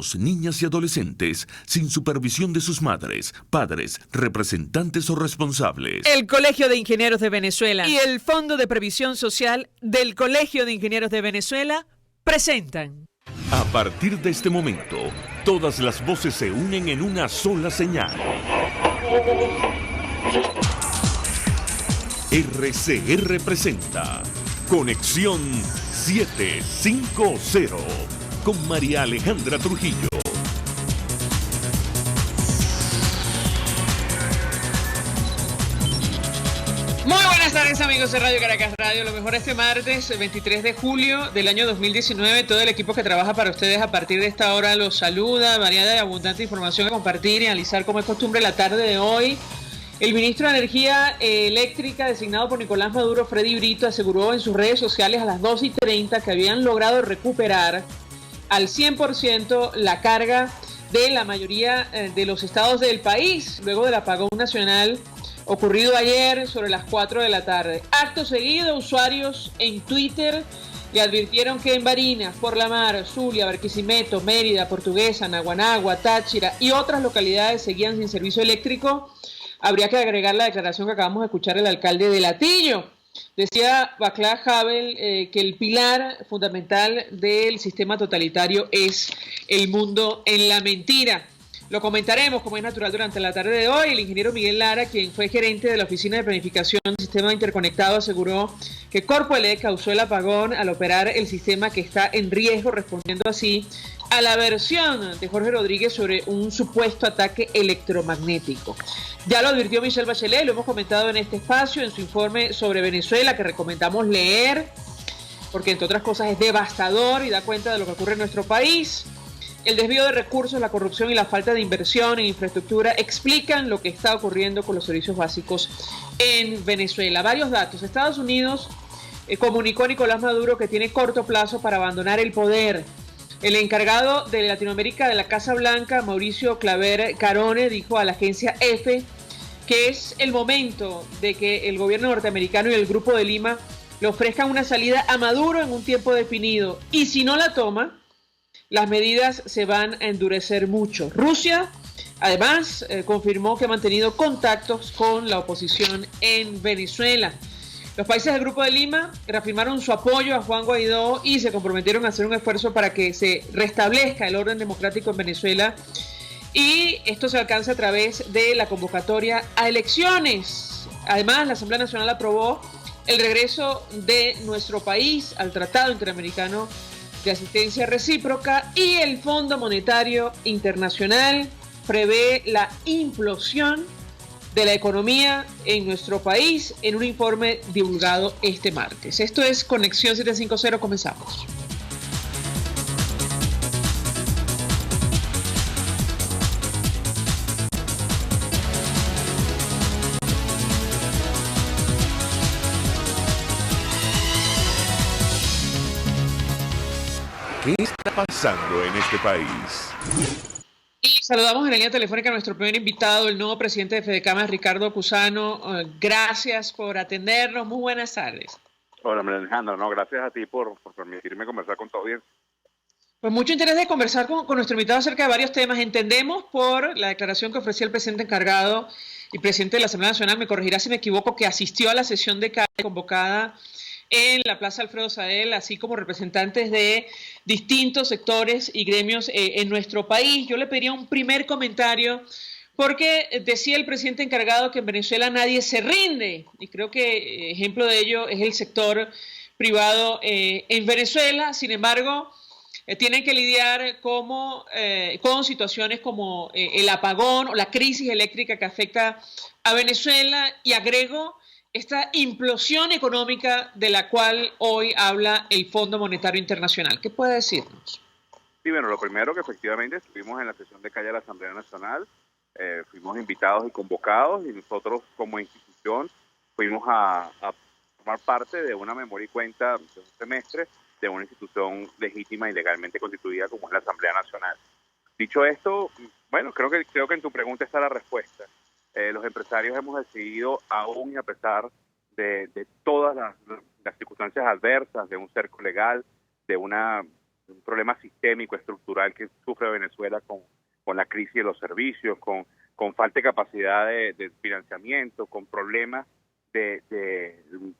niños, niñas y adolescentes sin supervisión de sus madres, padres, representantes o responsables. El Colegio de Ingenieros de Venezuela y el Fondo de Previsión Social del Colegio de Ingenieros de Venezuela presentan. A partir de este momento, todas las voces se unen en una sola señal. RCR presenta Conexión 750 con María Alejandra Trujillo. Muy buenas tardes, amigos de Radio Caracas Radio. Lo mejor este martes, 23 de julio del año 2019. Todo el equipo que trabaja para ustedes a partir de esta hora los saluda. Variada de abundante información a compartir y analizar como es costumbre la tarde de hoy. El ministro de Energía Eléctrica, designado por Nicolás Maduro, Freddy Brito, aseguró en sus redes sociales a las 2:30 que habían logrado recuperar al 100% la carga de la mayoría de los estados del país, luego del apagón nacional ocurrido ayer sobre las 4 de la tarde. Acto seguido, usuarios en Twitter le advirtieron que en Barinas, Por la Mar, Zulia, Barquisimeto, Mérida, Portuguesa, Naguanagua, Táchira y otras localidades seguían sin servicio eléctrico. Habría que agregar la declaración que acabamos de escuchar del alcalde de Latillo. Decía Václav Havel que el pilar fundamental del sistema totalitario es el mundo en la mentira. Lo comentaremos, como es natural, durante la tarde de hoy. El ingeniero Miguel Lara, quien fue gerente de la Oficina de Planificación del Sistema Interconectado, aseguró que Corpoelec causó el apagón al operar el sistema que está en riesgo, respondiendo así a la versión de Jorge Rodríguez sobre un supuesto ataque electromagnético. Ya lo advirtió Michelle Bachelet, lo hemos comentado en este espacio, en su informe sobre Venezuela, que recomendamos leer, porque entre otras cosas es devastador y da cuenta de lo que ocurre en nuestro país. El desvío de recursos, la corrupción y la falta de inversión en infraestructura explican lo que está ocurriendo con los servicios básicos en Venezuela. Varios datos. Estados Unidos comunicó a Nicolás Maduro que tiene corto plazo para abandonar el poder. El encargado de Latinoamérica de la Casa Blanca, Mauricio Claver Carone, dijo a la agencia EFE que es el momento de que el gobierno norteamericano y el Grupo de Lima le ofrezcan una salida a Maduro en un tiempo definido. Y si no la toma, las medidas se van a endurecer mucho. Rusia, además, confirmó que ha mantenido contactos con la oposición en Venezuela. Los países del Grupo de Lima reafirmaron su apoyo a Juan Guaidó y se comprometieron a hacer un esfuerzo para que se restablezca el orden democrático en Venezuela. Y esto se alcanza a través de la convocatoria a elecciones. Además, la Asamblea Nacional aprobó el regreso de nuestro país al Tratado Interamericano de Asistencia Recíproca y el Fondo Monetario Internacional prevé la implosión de la economía en nuestro país en un informe divulgado este martes. Esto es Conexión 750, comenzamos. ¿Qué está pasando en este país? Y saludamos en la línea telefónica a nuestro primer invitado, el nuevo presidente de Fedecamas, Ricardo Cusano. Gracias por atendernos. Muy buenas tardes. Hola, María Alejandra. No, gracias a ti por permitirme conversar con tu audiencia. Pues mucho interés de conversar con nuestro invitado acerca de varios temas. Entendemos por la declaración que ofrecía el presidente encargado y presidente de la Asamblea Nacional, me corregirá si me equivoco, que asistió a la sesión de calle convocada en la Plaza Alfredo Sael, así como representantes de distintos sectores y gremios en nuestro país. Yo le pediría un primer comentario, porque decía el presidente encargado que en Venezuela nadie se rinde, y creo que ejemplo de ello es el sector privado en Venezuela. Sin embargo, tienen que lidiar con situaciones como el apagón o la crisis eléctrica que afecta a Venezuela, y agrego esta implosión económica de la cual hoy habla el Fondo Monetario Internacional. ¿Qué puede decirnos? Sí, bueno, lo primero que efectivamente estuvimos en la sesión de calle de la Asamblea Nacional, fuimos invitados y convocados, y nosotros como institución fuimos a formar parte de una memoria y cuenta de un semestre de una institución legítima y legalmente constituida como es la Asamblea Nacional. Dicho esto, bueno, creo que en tu pregunta está la respuesta. Los empresarios hemos decidido, aún y a pesar de todas las circunstancias adversas, de un cerco legal, de una un problema sistémico, estructural que sufre Venezuela con la crisis de los servicios, con falta de capacidad de financiamiento, con problemas del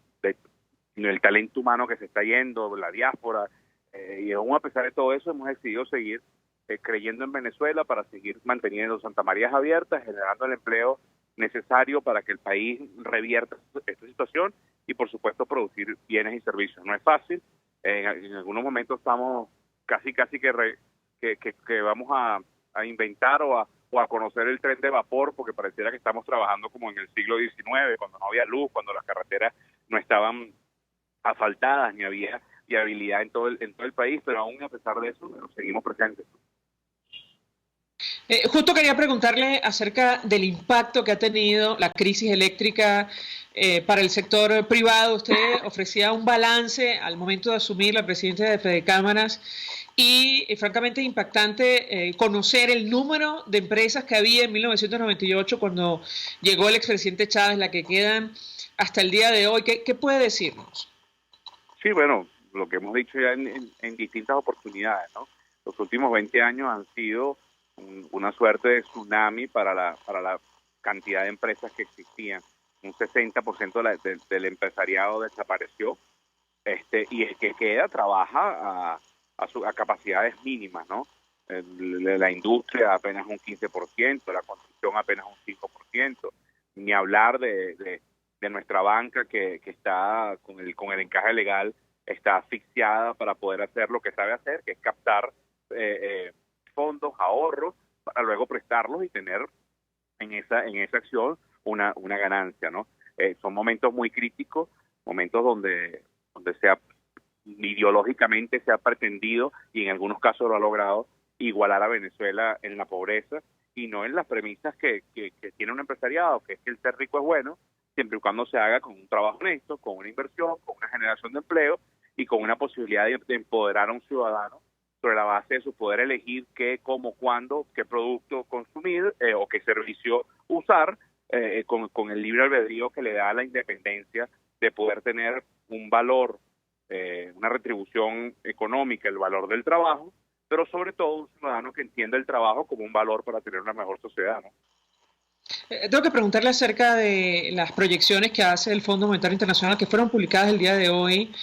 talento humano que se está yendo, la diáspora, y aún a pesar de todo eso hemos decidido seguir creyendo en Venezuela para seguir manteniendo Santa Marías abiertas, generando el empleo necesario para que el país revierta esta situación y por supuesto producir bienes y servicios. No es fácil, en algunos momentos estamos casi que vamos a inventar o a conocer el tren de vapor, porque pareciera que estamos trabajando como en el siglo XIX, cuando no había luz, cuando las carreteras no estaban asfaltadas, ni había viabilidad en todo el país, pero aún a pesar de eso, seguimos presentes. Justo quería preguntarle acerca del impacto que ha tenido la crisis eléctrica para el sector privado. Usted ofrecía un balance al momento de asumir la presidencia de Fedecámaras y francamente impactante conocer el número de empresas que había en 1998 cuando llegó el expresidente Chávez, la que quedan hasta el día de hoy. ¿Qué puede decirnos? Sí, bueno, lo que hemos dicho ya en distintas oportunidades, ¿no? Los últimos 20 años han sido una suerte de tsunami para la cantidad de empresas que existían. Un 60% del empresariado desapareció, y el que queda trabaja a capacidades mínimas, ¿no? La industria apenas un 15%, la construcción apenas un 5%, ni hablar de nuestra banca que está con el encaje legal, está asfixiada para poder hacer lo que sabe hacer, que es captar fondos, ahorros, para luego prestarlos y tener en esa acción una ganancia, ¿no? Son momentos muy críticos, momentos donde ideológicamente se ha pretendido, y en algunos casos lo ha logrado, igualar a Venezuela en la pobreza y no en las premisas que tiene un empresariado, que es que el ser rico es bueno, siempre y cuando se haga con un trabajo honesto, con una inversión, con una generación de empleo y con una posibilidad de empoderar a un ciudadano sobre la base de su poder elegir qué, cómo, cuándo, qué producto consumir o qué servicio usar, con el libre albedrío que le da la independencia de poder tener un valor, una retribución económica, el valor del trabajo, pero sobre todo un ciudadano que entienda el trabajo como un valor para tener una mejor sociedad, ¿no? Tengo que preguntarle acerca de las proyecciones que hace el Fondo Monetario Internacional, que fueron publicadas el día de hoy,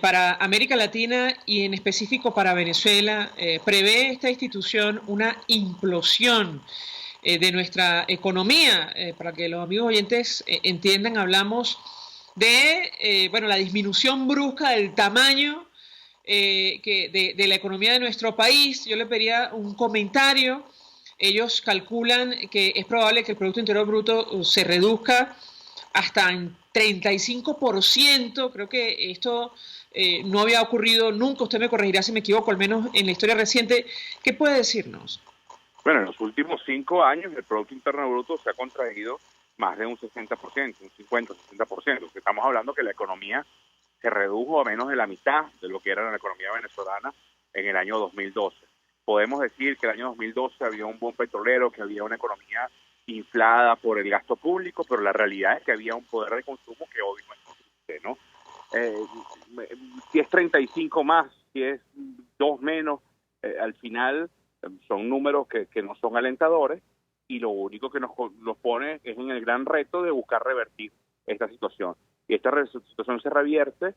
para América Latina y en específico para Venezuela. Prevé esta institución una implosión de nuestra economía. Para que los amigos oyentes entiendan, hablamos de la disminución brusca del tamaño de la economía de nuestro país. Yo le pediría un comentario. Ellos calculan que es probable que el Producto Interior Bruto se reduzca hasta en 35%. Creo que esto no había ocurrido nunca. Usted me corregirá si me equivoco, al menos en la historia reciente. ¿Qué puede decirnos? Bueno, en los últimos 5 años el Producto Interno Bruto se ha contraído más de un 60%, un 50-60%. Estamos hablando que la economía se redujo a menos de la mitad de lo que era la economía venezolana en el año 2012. Podemos decir que el año 2012 había un boom petrolero, que había una economía inflada por el gasto público, pero la realidad es que había un poder de consumo que hoy no existe, ¿no? Si es 35 más, si es 2 menos, al final son números que no son alentadores, y lo único que nos pone es en el gran reto de buscar revertir esta situación. Y esta situación se revierte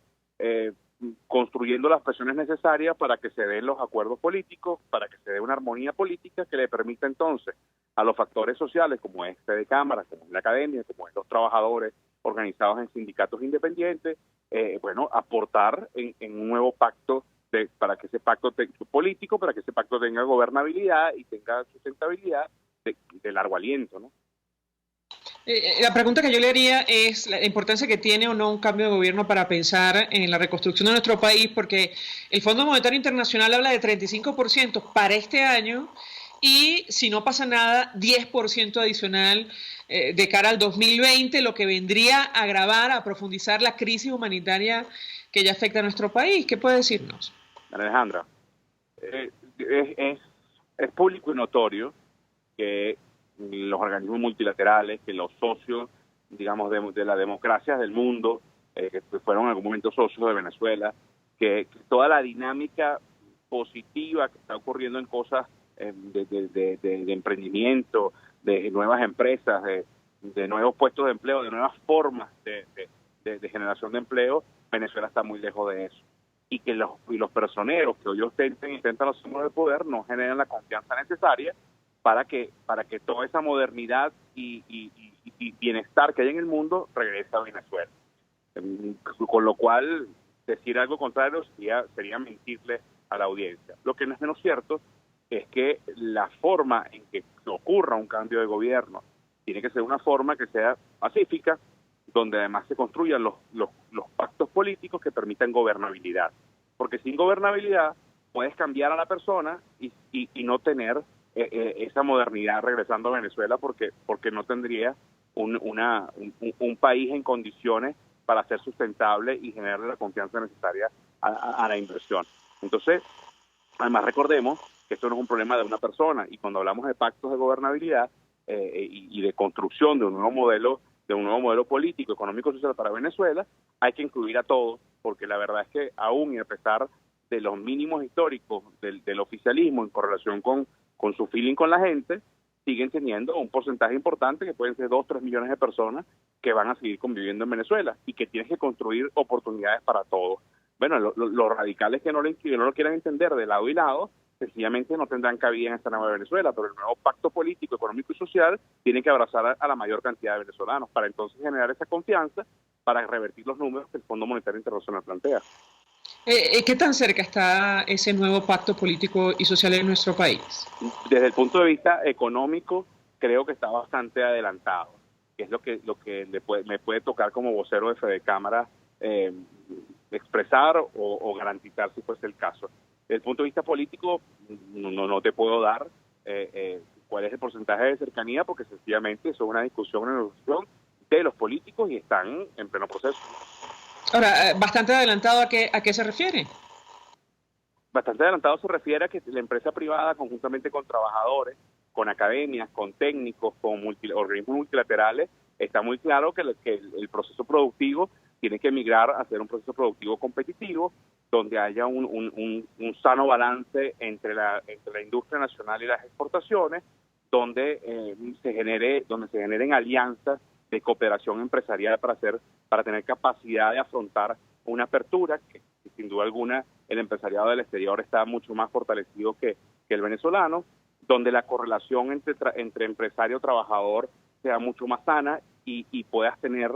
construyendo las presiones necesarias para que se den los acuerdos políticos, para que se dé una armonía política que le permita entonces a los factores sociales, como es Fedecámaras, como es la academia, como es los trabajadores organizados en sindicatos independientes, aportar en un nuevo pacto para que ese pacto político, para que ese pacto tenga gobernabilidad y tenga sustentabilidad de largo aliento, ¿no? La pregunta que yo le haría es la importancia que tiene o no un cambio de gobierno para pensar en la reconstrucción de nuestro país, porque el Fondo Monetario Internacional habla de 35% para este año y, si no pasa nada, 10% adicional de cara al 2020, lo que vendría a agravar, a profundizar la crisis humanitaria que ya afecta a nuestro país. ¿Qué puede decirnos? Alejandra, es público y notorio que los organismos multilaterales, que los socios, digamos, de las democracias del mundo, que fueron en algún momento socios de Venezuela, que toda la dinámica positiva que está ocurriendo en cosas de emprendimiento, de nuevas empresas, de nuevos puestos de empleo, de nuevas formas de generación de empleo, Venezuela está muy lejos de eso. Y que los personeros que hoy intentan los símbolos de poder no generan la confianza necesaria para que toda esa modernidad y bienestar que hay en el mundo regrese a Venezuela. Con lo cual, decir algo contrario sería mentirle a la audiencia. Lo que no es menos cierto es que la forma en que ocurra un cambio de gobierno tiene que ser una forma que sea pacífica, donde además se construyan los pactos políticos que permitan gobernabilidad. Porque sin gobernabilidad puedes cambiar a la persona y no tener esa modernidad regresando a Venezuela porque no tendría un país en condiciones para ser sustentable y generar la confianza necesaria a la inversión. Entonces, además recordemos que esto no es un problema de una persona, y cuando hablamos de pactos de gobernabilidad y de construcción de un nuevo modelo político, económico y social para Venezuela, hay que incluir a todos, porque la verdad es que aún y a pesar de los mínimos históricos del oficialismo en correlación con su feeling con la gente, siguen teniendo un porcentaje importante que pueden ser 2-3 millones de personas que van a seguir conviviendo en Venezuela y que tienes que construir oportunidades para todos. Bueno, los radicales que no lo quieran entender de lado y lado, sencillamente no tendrán cabida en esta nueva Venezuela, pero el nuevo pacto político, económico y social tiene que abrazar a la mayor cantidad de venezolanos para entonces generar esa confianza para revertir los números que el Fondo Monetario Internacional plantea. ¿Qué tan cerca está ese nuevo pacto político y social en nuestro país? Desde el punto de vista económico, creo que está bastante adelantado, que es lo que me puede tocar como vocero de Fedecámara expresar o garantizar si fuese el caso. Desde el punto de vista político, no te puedo dar cuál es el porcentaje de cercanía, porque sencillamente eso es una discusión de los políticos y están en pleno proceso. Ahora, bastante adelantado, ¿a qué se refiere? Bastante adelantado se refiere a que la empresa privada, conjuntamente con trabajadores, con academias, con técnicos, con organismos multilaterales, está muy claro que el proceso productivo tiene que migrar a ser un proceso productivo competitivo, donde haya un sano balance entre la industria nacional y las exportaciones, donde se generen alianzas de cooperación empresarial para tener capacidad de afrontar una apertura que sin duda alguna el empresariado del exterior está mucho más fortalecido que el venezolano, donde la correlación entre empresario-trabajador sea mucho más sana y puedas tener,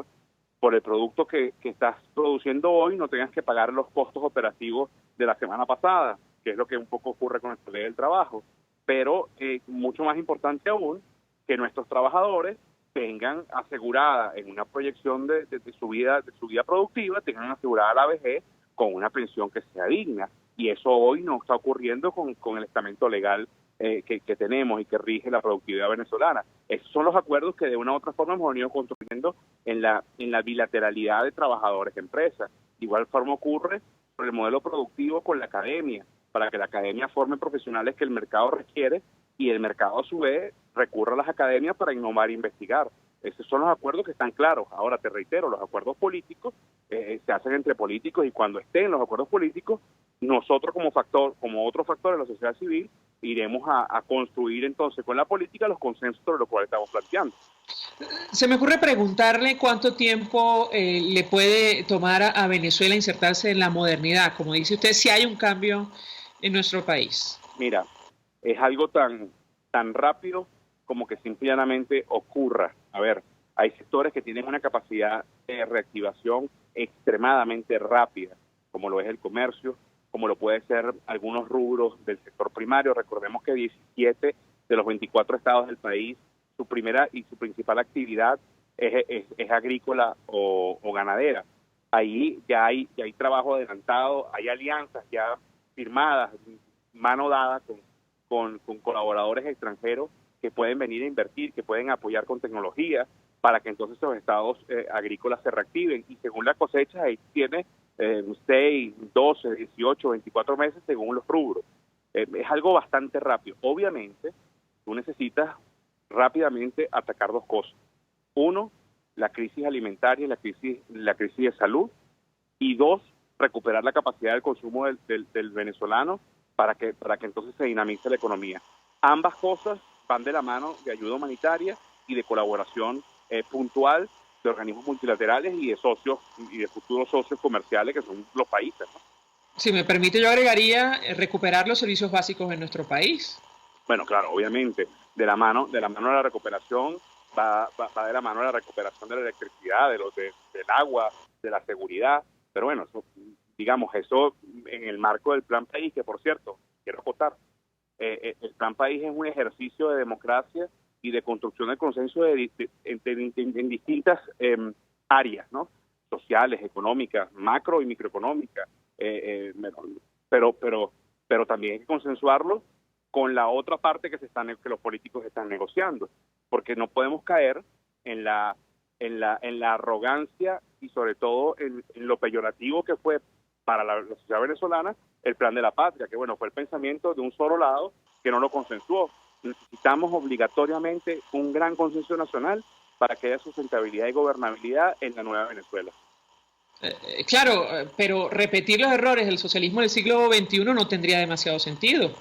por el producto que estás produciendo hoy, no tengas que pagar los costos operativos de la semana pasada, que es lo que un poco ocurre con esta ley del trabajo. Pero mucho más importante aún, que nuestros trabajadores tengan asegurada en una proyección de su vida productiva, tengan asegurada la vejez con una pensión que sea digna. Y eso hoy no está ocurriendo con el estamento legal que tenemos y que rige la productividad venezolana. Esos son los acuerdos que de una u otra forma hemos venido construyendo en la bilateralidad de trabajadores-empresas. De igual forma ocurre con el modelo productivo con la academia, para que la academia forme profesionales que el mercado requiere y el mercado a su vez recurra a las academias para innovar e investigar. Esos son los acuerdos que están claros. Ahora te reitero, los acuerdos políticos se hacen entre políticos, y cuando estén los acuerdos políticos, nosotros como otro factor de la sociedad civil, iremos a construir entonces con la política los consensos sobre los cuales estamos planteando. Se me ocurre preguntarle cuánto tiempo le puede tomar a Venezuela insertarse en la modernidad, como dice usted, si hay un cambio en nuestro país. Mira, es algo tan rápido como que simplemente ocurra. A ver, hay sectores que tienen una capacidad de reactivación extremadamente rápida, como lo es el comercio, como lo puede ser algunos rubros del sector primario. Recordemos que 17 de los 24 estados del país, su primera y su principal actividad es agrícola o ganadera. Ahí ya hay trabajo adelantado, hay alianzas ya firmadas, mano dada con colaboradores extranjeros que pueden venir a invertir, que pueden apoyar con tecnología para que entonces los estados agrícolas se reactiven. Y según la cosecha, ahí tiene 6, 12, 18, 24 meses según los rubros. Es algo bastante rápido. Obviamente, tú necesitas rápidamente atacar dos cosas. Uno, la crisis alimentaria, la crisis de salud. Y dos, recuperar la capacidad del consumo del venezolano para que entonces se dinamice la economía. Ambas cosas van de la mano de ayuda humanitaria y de colaboración puntual de organismos multilaterales y de socios y de futuros socios comerciales que son los países, ¿no? Si me permite, yo agregaría recuperar los servicios básicos en nuestro país. Bueno, claro, obviamente, de la mano de la recuperación va de la mano de la recuperación de la electricidad, del agua, de la seguridad, pero bueno, eso en el marco del Plan País, que por cierto, quiero acotar, el Plan País es un ejercicio de democracia y de construcción del consenso en distintas áreas, ¿no? Sociales, económicas, macro y microeconómicas, pero también hay que consensuarlo con la otra parte que los políticos están negociando, porque no podemos caer en la arrogancia y sobre todo en lo peyorativo que fue para la sociedad venezolana el Plan de la Patria, que bueno, fue el pensamiento de un solo lado que no lo consensuó. Necesitamos obligatoriamente un gran consenso nacional para que haya sustentabilidad y gobernabilidad en la nueva Venezuela. Claro, pero repetir los errores del socialismo del siglo XXI no tendría demasiado sentido.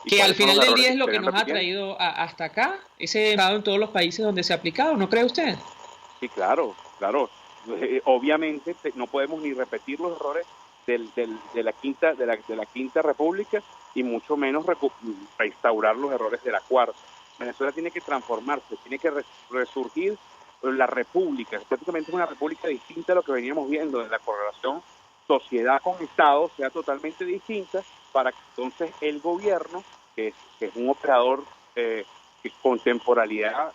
Que al final del día es lo que nos ha traído hasta acá, ese estado en todos los países donde se ha aplicado, ¿no cree usted? Sí, claro. Obviamente no podemos ni repetir los errores de la quinta república y mucho menos restaurar los errores de la cuarta. Venezuela tiene que transformarse, tiene que resurgir la república. Prácticamente es una república distinta a lo que veníamos viendo, de la correlación sociedad con Estado sea totalmente distinta, para que entonces el gobierno, que es un operador con temporalidad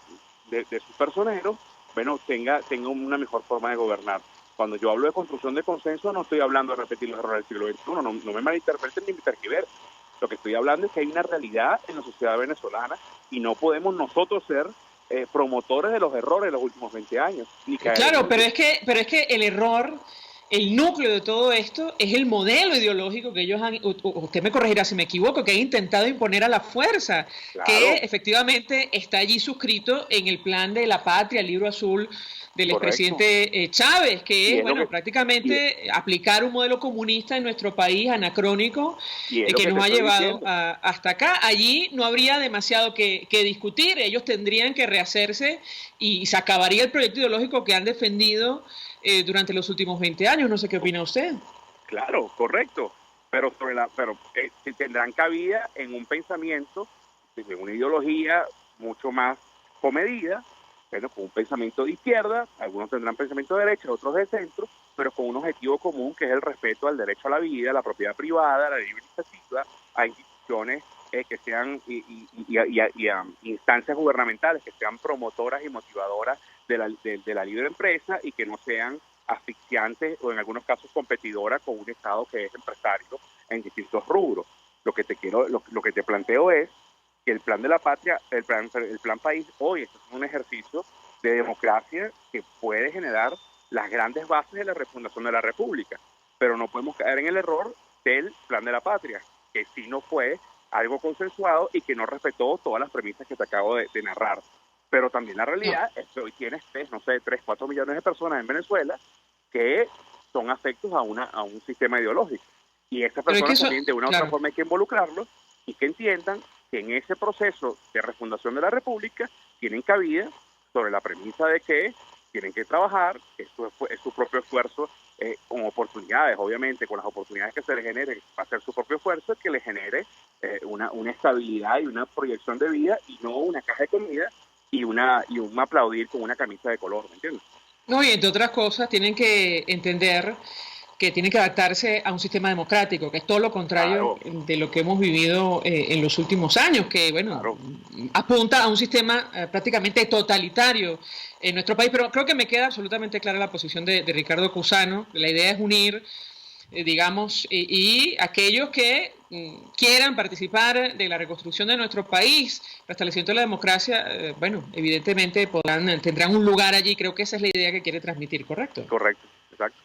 de su personero, bueno, tenga una mejor forma de gobernar. Cuando yo hablo de construcción de consenso, no estoy hablando de repetir los errores del siglo XXI, no me malinterpreten ni me tergiversen. Lo que estoy hablando es que hay una realidad en la sociedad venezolana y no podemos nosotros ser promotores de los errores de los últimos 20 años. Claro, pero es que el error, el núcleo de todo esto es el modelo ideológico que ellos han, usted me corregirá si me equivoco, que han intentado imponer a la fuerza, claro, que efectivamente está allí suscrito en el Plan de la Patria, el libro azul del expresidente Chávez, que es, bueno, prácticamente aplicar un modelo comunista en nuestro país anacrónico que nos ha llevado hasta acá. Allí no habría demasiado que discutir, ellos tendrían que rehacerse y se acabaría el proyecto ideológico que han defendido durante los últimos 20 años. No sé qué opina usted. Claro, correcto, pero tendrán cabida en un pensamiento, en una ideología mucho más comedida, bueno, con un pensamiento de izquierda, algunos tendrán pensamiento de derecha, otros de centro, pero con un objetivo común que es el respeto al derecho a la vida, a la propiedad privada, a la libre iniciativa, a instituciones que sean y a instancias gubernamentales que sean promotoras y motivadoras de la libre empresa y que no sean asfixiantes o en algunos casos competidoras con un Estado que es empresario en distintos rubros. Lo que te planteo es que el Plan de la Patria, el plan País hoy es un ejercicio de democracia que puede generar las grandes bases de la refundación de la República, pero no podemos caer en el error del Plan de la Patria, que sí no fue algo consensuado y que no respetó todas las premisas que te acabo de narrar. Pero también la realidad es que hoy tienes 3, 4 millones de personas en Venezuela que son afectos a un sistema ideológico. Y estas personas también de una u otra forma hay que involucrarlos y que entiendan que en ese proceso de refundación de la República tienen cabida sobre la premisa de que tienen que trabajar, que esto es su propio esfuerzo, con oportunidades, obviamente, con las oportunidades que se les genere, va a ser su propio esfuerzo que les genere una estabilidad y una proyección de vida y no una caja de comida y un aplaudir con una camisa de color, ¿me entiendes? No, y entre otras cosas tienen que entender que tienen que adaptarse a un sistema democrático, que es todo lo contrario de lo que hemos vivido en los últimos años, que bueno, apunta a un sistema prácticamente totalitario en nuestro país. Pero creo que me queda absolutamente clara la posición de Ricardo Cusano. La idea es unir, digamos, y aquellos que quieran participar de la reconstrucción de nuestro país, restablecimiento de la democracia, bueno, evidentemente tendrán un lugar allí. Creo que esa es la idea que quiere transmitir, ¿correcto? Correcto, exacto.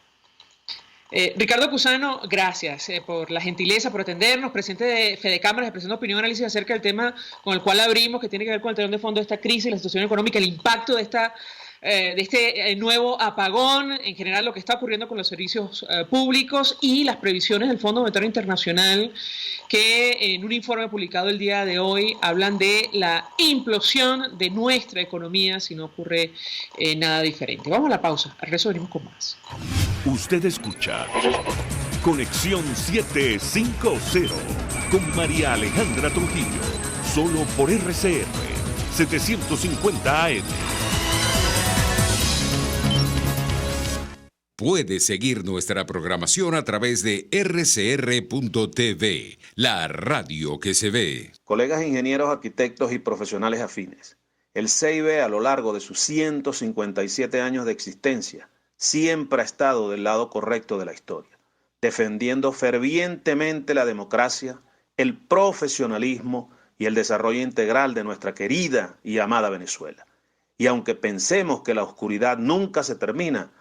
Ricardo Cusano, gracias por la gentileza, por atendernos, presidente de Fede Cámaras, expresando opinión y análisis acerca del tema con el cual abrimos, que tiene que ver con el telón de fondo de esta crisis, la situación económica, el impacto de esta de este nuevo apagón, en general lo que está ocurriendo con los servicios públicos y las previsiones del Fondo Monetario Internacional, que en un informe publicado el día de hoy hablan de la implosión de nuestra economía si no ocurre nada diferente. Vamos a la pausa, al resto venimos con más. Usted escucha Conexión 750 con María Alejandra Trujillo, solo por RCR 750 AM. Puede seguir nuestra programación a través de rcr.tv, la radio que se ve. Colegas ingenieros, arquitectos y profesionales afines, el CEIBE a lo largo de sus 157 años de existencia siempre ha estado del lado correcto de la historia, defendiendo fervientemente la democracia, el profesionalismo y el desarrollo integral de nuestra querida y amada Venezuela. Y aunque pensemos que la oscuridad nunca se termina,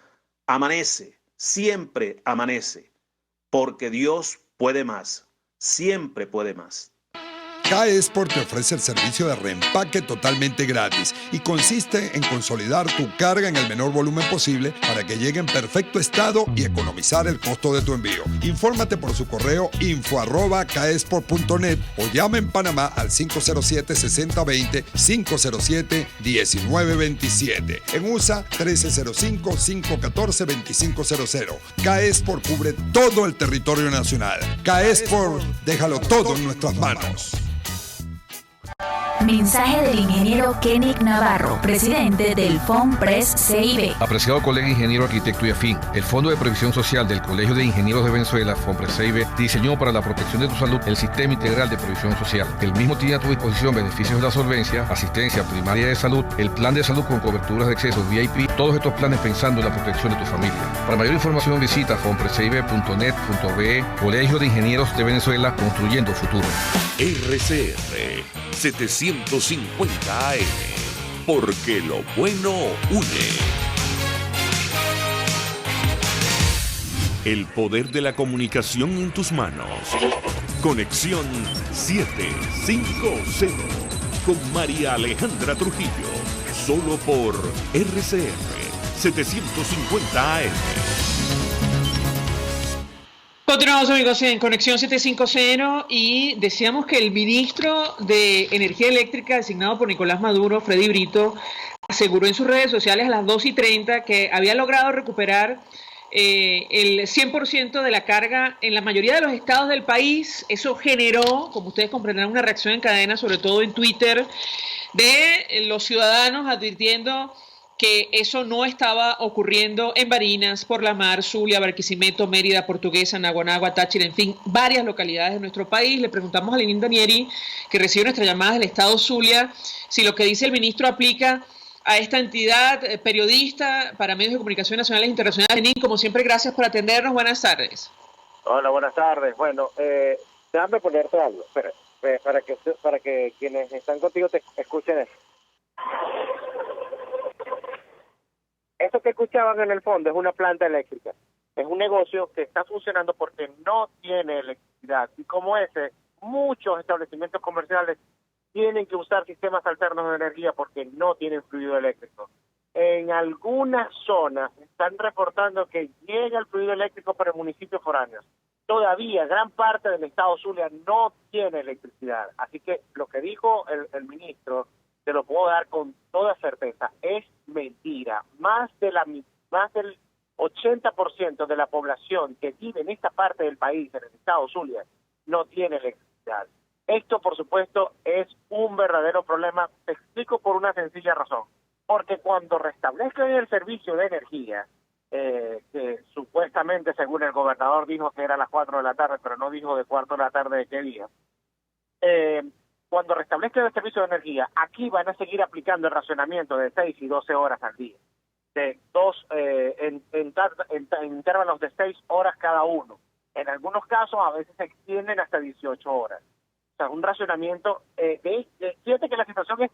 amanece, siempre amanece, porque Dios puede más, siempre puede más. K-Export te ofrece el servicio de reempaque totalmente gratis y consiste en consolidar tu carga en el menor volumen posible para que llegue en perfecto estado y economizar el costo de tu envío. Infórmate por su correo info@kexport.net o llama en Panamá al 507-6020, 507-1927. En USA 1305-514-2500. K-Export cubre todo el territorio nacional. K-Export, déjalo todo en nuestras manos. Mensaje del ingeniero Kenick Navarro, presidente del FONPRES CIB. Apreciado colega ingeniero, arquitecto y afín, el Fondo de Previsión Social del Colegio de Ingenieros de Venezuela, FONPRES CIB, diseñó para la protección de tu salud el Sistema Integral de Previsión Social. El mismo tiene a tu disposición beneficios de la solvencia, asistencia primaria de salud, el plan de salud con coberturas de acceso VIP, todos estos planes pensando en la protección de tu familia. Para mayor información visita fonprescibe.net.be, Colegio de Ingenieros de Venezuela, construyendo futuro. RCR 750 AM, porque lo bueno une. El poder de la comunicación en tus manos. Conexión 750 con María Alejandra Trujillo, solo por RCR 750 AM. Continuamos, amigos, en Conexión 750 y decíamos que el ministro de Energía Eléctrica designado por Nicolás Maduro, Freddy Brito, aseguró en sus redes sociales a las 2:30 que había logrado recuperar el 100% de la carga en la mayoría de los estados del país. Eso generó, como ustedes comprenderán, una reacción en cadena, sobre todo en Twitter, de los ciudadanos advirtiendo que eso no estaba ocurriendo en Barinas, Por la Mar, Zulia, Barquisimeto, Mérida, Portuguesa, Naguanagua, Táchira, en fin, varias localidades de nuestro país. Le preguntamos a Lenín Danieri, que recibe nuestras llamadas del estado Zulia, si lo que dice el ministro aplica a esta entidad periodista para medios de comunicación nacionales e internacionales. Lenín, como siempre, gracias por atendernos. Buenas tardes. Hola, buenas tardes. Bueno, déjame ponerte algo. Espera, para que quienes están contigo te escuchen eso. Esto que escuchaban en el fondo es una planta eléctrica. Es un negocio que está funcionando porque no tiene electricidad. Y como ese, muchos establecimientos comerciales tienen que usar sistemas alternos de energía porque no tienen fluido eléctrico. En algunas zonas están reportando que llega el fluido eléctrico para municipios foráneos. Todavía gran parte del estado Zulia no tiene electricidad. Así que lo que dijo el ministro, te lo puedo dar con toda certeza, es mentira. Más del 80% de la población que vive en esta parte del país, en el estado Zulia, no tiene electricidad. Esto, por supuesto, es un verdadero problema. Te explico por una sencilla razón. Porque cuando restablezcan el servicio de energía, que supuestamente, según el gobernador, dijo que era a las 4 de la tarde, pero no dijo de cuarto de la tarde de qué día, cuando restablezcan el servicio de energía, aquí van a seguir aplicando el racionamiento de 6 y 12 horas al día, de en intervalos de 6 horas cada uno. En algunos casos a veces se extienden hasta 18 horas. O sea, un racionamiento, fíjate que la situación es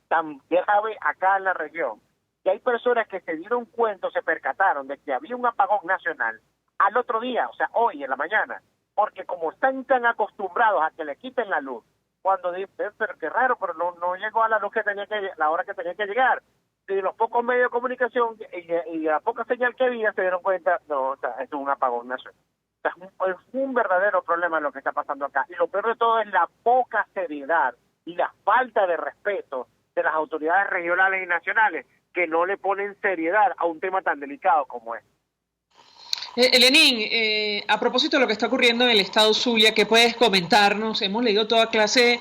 tan grave acá en la región, que hay personas que se dieron cuenta, se percataron de que había un apagón nacional al otro día, o sea, hoy en la mañana, porque como están tan acostumbrados a que le quiten la luz, cuando dicen, pero qué raro, pero no llegó a la luz la hora que tenía que llegar. de los pocos medios de comunicación y la poca señal que había, se dieron cuenta, no, o sea, esto es un apagón nacional. O sea, es un verdadero problema lo que está pasando acá. Y lo peor de todo es la poca seriedad y la falta de respeto de las autoridades regionales y nacionales, que no le ponen seriedad a un tema tan delicado como este. Lenín, a propósito de lo que está ocurriendo en el estado Zulia, ¿qué puedes comentarnos? Hemos leído toda clase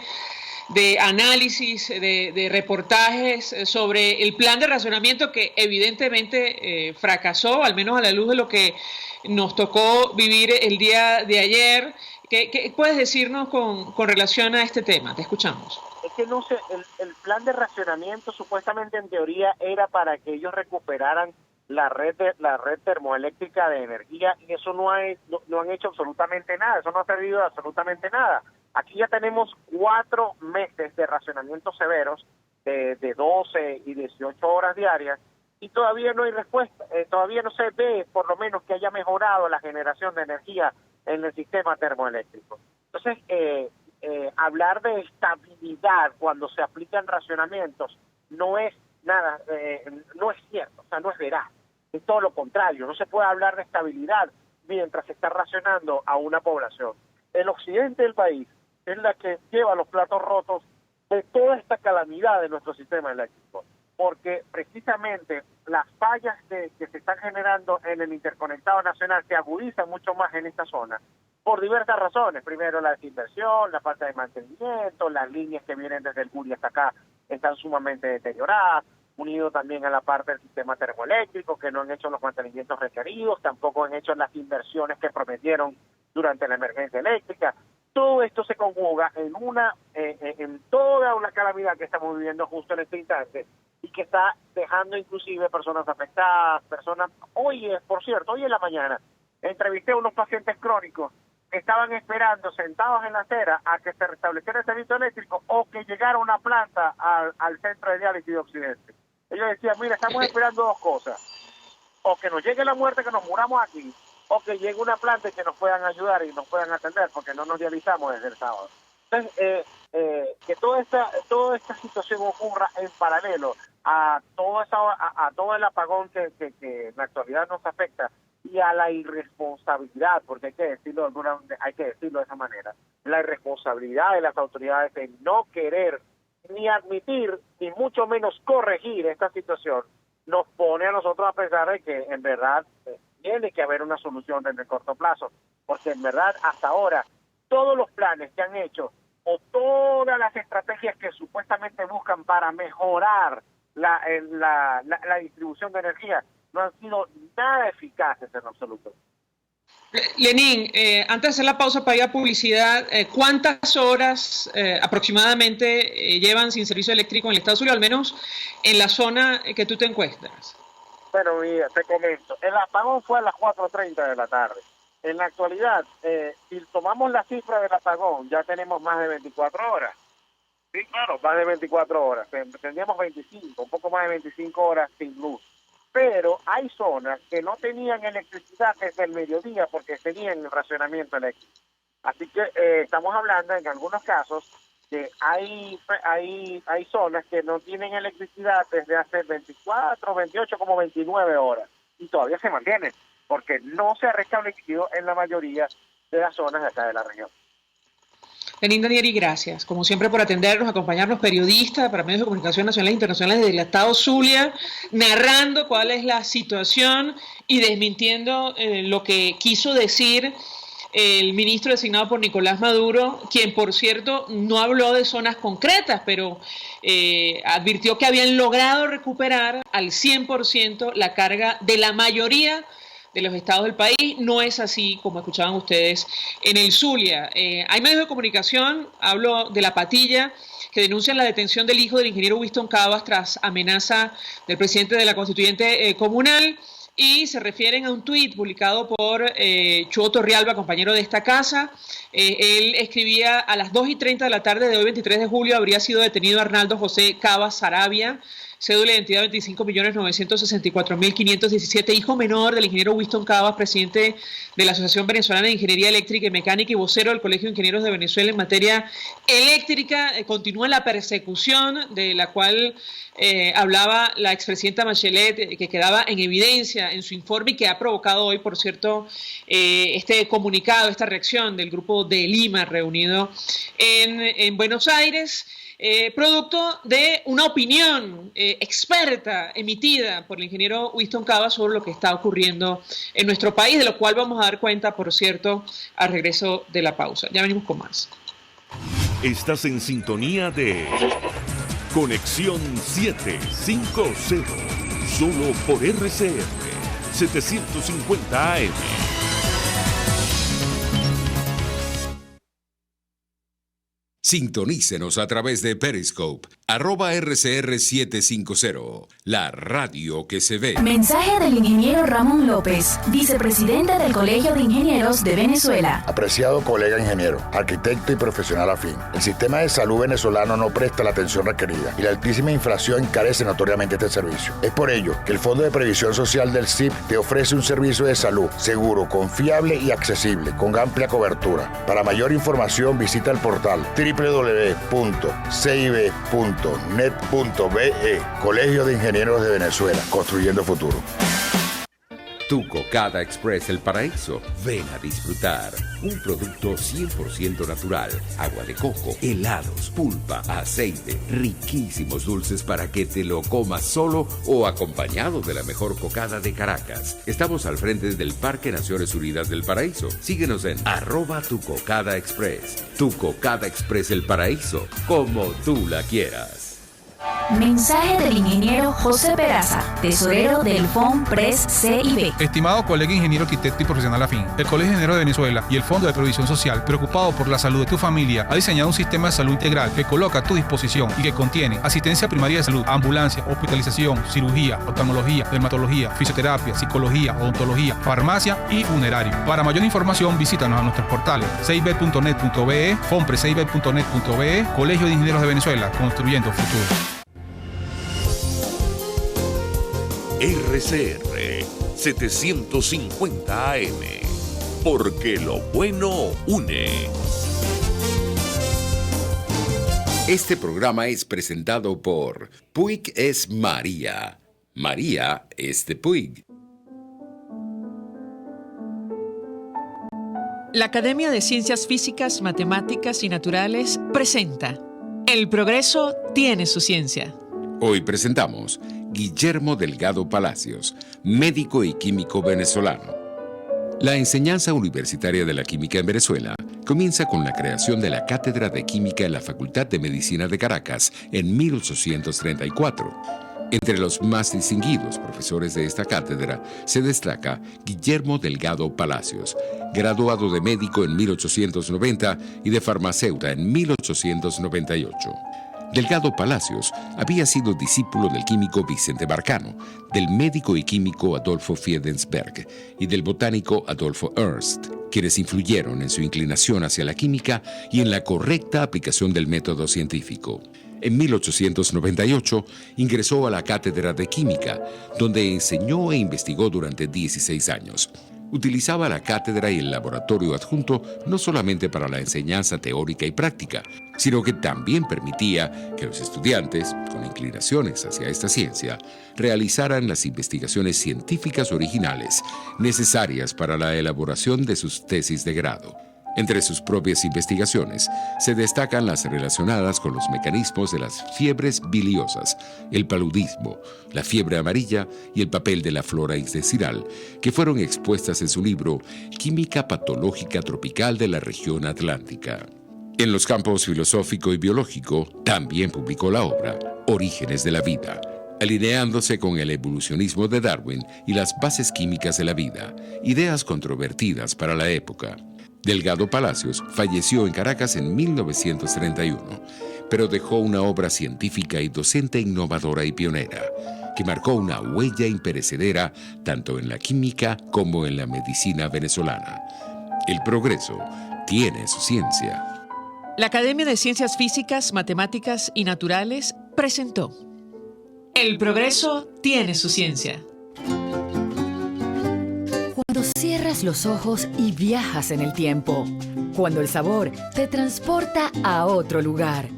de análisis, de reportajes sobre el plan de racionamiento que evidentemente fracasó, al menos a la luz de lo que nos tocó vivir el día de ayer. ¿Qué puedes decirnos con relación a este tema? Te escuchamos. Es que no sé, el plan de racionamiento supuestamente en teoría era para que ellos recuperaran la red termoeléctrica de energía, y eso no han hecho absolutamente nada, eso no ha servido de absolutamente nada. Aquí ya tenemos 4 meses de racionamientos severos de 12 y 18 horas diarias, y todavía no hay respuesta, todavía no se ve por lo menos que haya mejorado la generación de energía en el sistema termoeléctrico. Entonces, hablar de estabilidad cuando se aplican racionamientos no es nada, no es cierto, o sea, no es veraz. Es todo lo contrario, no se puede hablar de estabilidad mientras se está racionando a una población. El occidente del país es la que lleva los platos rotos de toda esta calamidad de nuestro sistema eléctrico, porque precisamente las fallas que se están generando en el interconectado nacional se agudizan mucho más en esta zona, por diversas razones. Primero, la desinversión, la falta de mantenimiento, las líneas que vienen desde el Guri hasta acá están sumamente deterioradas, unido también a la parte del sistema termoeléctrico, que no han hecho los mantenimientos requeridos, tampoco han hecho las inversiones que prometieron durante la emergencia eléctrica. Todo esto se conjuga en toda una calamidad que estamos viviendo justo en este instante, y que está dejando inclusive personas afectadas, Hoy en la mañana, entrevisté a unos pacientes crónicos que estaban esperando sentados en la acera a que se restableciera el servicio eléctrico o que llegara una planta al centro de diálisis de Occidente. Ellos decían, mira, estamos esperando 2 cosas: o que nos llegue la muerte, que nos muramos aquí, o que llegue una planta y que nos puedan ayudar y nos puedan atender, porque no nos dializamos desde el sábado. Entonces, que toda esta situación ocurra en paralelo a todo el apagón que en la actualidad nos afecta, y a la irresponsabilidad, porque hay que decirlo de esa manera, la irresponsabilidad de las autoridades de no querer ni admitir, ni mucho menos corregir esta situación, nos pone a nosotros a pensar de que en verdad tiene que haber una solución en el corto plazo, porque en verdad hasta ahora todos los planes que han hecho o todas las estrategias que supuestamente buscan para mejorar la distribución de energía no han sido nada eficaces en absoluto. Lenín, antes de hacer la pausa para ir a publicidad, ¿cuántas horas aproximadamente llevan sin servicio eléctrico en el estado Zulia, al menos en la zona que tú te encuentras? Bueno, mira, te comento. El apagón fue a las 4:30 de la tarde. En la actualidad, si tomamos la cifra del apagón, ya tenemos más de 24 horas. Sí, claro, más de 24 horas. Tendríamos 25, un poco más de 25 horas sin luz. Pero hay zonas que no tenían electricidad desde el mediodía porque tenían el racionamiento eléctrico. Así que estamos hablando en algunos casos que hay zonas que no tienen electricidad desde hace 24, 28, como 29 horas. Y todavía se mantienen porque no se ha restablecido en la mayoría de las zonas de acá de la región. Lenín Danieri, gracias, como siempre, por atendernos, acompañarnos, periodista para medios de comunicación nacionales e internacionales del estado Zulia, narrando cuál es la situación y desmintiendo lo que quiso decir el ministro designado por Nicolás Maduro, quien, por cierto, no habló de zonas concretas, pero advirtió que habían logrado recuperar al 100% la carga de la mayoría de los estados del país. No es así, como escuchaban ustedes, en el Zulia. Hay medios de comunicación, hablo de La Patilla, que denuncian la detención del hijo del ingeniero Winston Cavas tras amenaza del presidente de la Constituyente Comunal, y se refieren a un tuit publicado por Chuo Torrialba, compañero de esta casa. Él escribía: a las 2:30 de la tarde de hoy, 23 de julio, habría sido detenido Arnaldo José Cavas Sarabia, cédula de identidad 25.964.517, hijo menor del ingeniero Winston Cavas, presidente de la Asociación Venezolana de Ingeniería Eléctrica y Mecánica y vocero del Colegio de Ingenieros de Venezuela en materia eléctrica. Continúa la persecución de la cual hablaba la expresidenta Bachelet, que quedaba en evidencia en su informe y que ha provocado hoy, por cierto, este comunicado, esta reacción del Grupo de Lima reunido en Buenos Aires. Producto de una opinión experta emitida por el ingeniero Winston Cavas sobre lo que está ocurriendo en nuestro país, de lo cual vamos a dar cuenta, por cierto, al regreso de la pausa. Ya venimos con más. Estás en sintonía de Conexión 750, solo por RCR 750 AM. Sintonícenos a través de Periscope, @RCR750, la radio que se ve. Mensaje del ingeniero Ramón López, vicepresidente del Colegio de Ingenieros de Venezuela. Apreciado colega ingeniero, arquitecto y profesional afín, el sistema de salud venezolano no presta la atención requerida y la altísima inflación encarece notoriamente este servicio. Es por ello que el Fondo de Previsión Social del CIP te ofrece un servicio de salud seguro, confiable y accesible, con amplia cobertura. Para mayor información visita el portal www.cib.net.be. Colegio de Ingenieros de Venezuela, construyendo futuro. Tu Cocada Express El Paraíso. Ven a disfrutar. Un producto 100% natural. Agua de coco, helados, pulpa, aceite, riquísimos dulces para que te lo comas solo o acompañado de la mejor cocada de Caracas. Estamos al frente del Parque Naciones Unidas del Paraíso. Síguenos en @Tu Cocada Express. Tu Cocada Express El Paraíso, como tú la quieras. Mensaje del ingeniero José Peraza, tesorero del FONPRES CIB. Estimado colega ingeniero, arquitecto y profesional afín, el Colegio de Ingenieros de Venezuela y el Fondo de Previsión Social, preocupado por la salud de tu familia, ha diseñado un sistema de salud integral que coloca a tu disposición y que contiene asistencia primaria de salud, ambulancia, hospitalización, cirugía, oftalmología, dermatología, fisioterapia, psicología, odontología, farmacia y funerario. Para mayor información, visítanos a nuestros portales cib.net.be, fonprescib.net.be, Colegio de Ingenieros de Venezuela, construyendo futuro. RCR 750 AM, porque lo bueno une. Este programa es presentado por Puig es María. María es de Puig. La Academia de Ciencias Físicas, Matemáticas y Naturales presenta El progreso tiene su ciencia. Hoy presentamos Guillermo Delgado Palacios, médico y químico venezolano. La enseñanza universitaria de la química en Venezuela comienza con la creación de la Cátedra de Química en la Facultad de Medicina de Caracas en 1834. Entre los más distinguidos profesores de esta cátedra se destaca Guillermo Delgado Palacios, graduado de médico en 1890 y de farmacéuta en 1898. Delgado Palacios había sido discípulo del químico Vicente Barcano, del médico y químico Adolfo Fiedensberg y del botánico Adolfo Ernst, quienes influyeron en su inclinación hacia la química y en la correcta aplicación del método científico. En 1898 ingresó a la Cátedra de Química, donde enseñó e investigó durante 16 años. Utilizaba la cátedra y el laboratorio adjunto no solamente para la enseñanza teórica y práctica, sino que también permitía que los estudiantes, con inclinaciones hacia esta ciencia, realizaran las investigaciones científicas originales necesarias para la elaboración de sus tesis de grado. Entre sus propias investigaciones se destacan las relacionadas con los mecanismos de las fiebres biliosas, el paludismo, la fiebre amarilla y el papel de la flora intestinal, que fueron expuestas en su libro Química Patológica Tropical de la Región Atlántica. En los campos filosófico y biológico también publicó la obra Orígenes de la Vida, alineándose con el evolucionismo de Darwin y las bases químicas de la vida, ideas controvertidas para la época. Delgado Palacios falleció en Caracas en 1931, pero dejó una obra científica y docente innovadora y pionera, que marcó una huella imperecedera tanto en la química como en la medicina venezolana. El progreso tiene su ciencia. La Academia de Ciencias Físicas, Matemáticas y Naturales presentó El progreso tiene su ciencia. Cuando cierras los ojos y viajas en el tiempo. Cuando el sabor te transporta a otro lugar.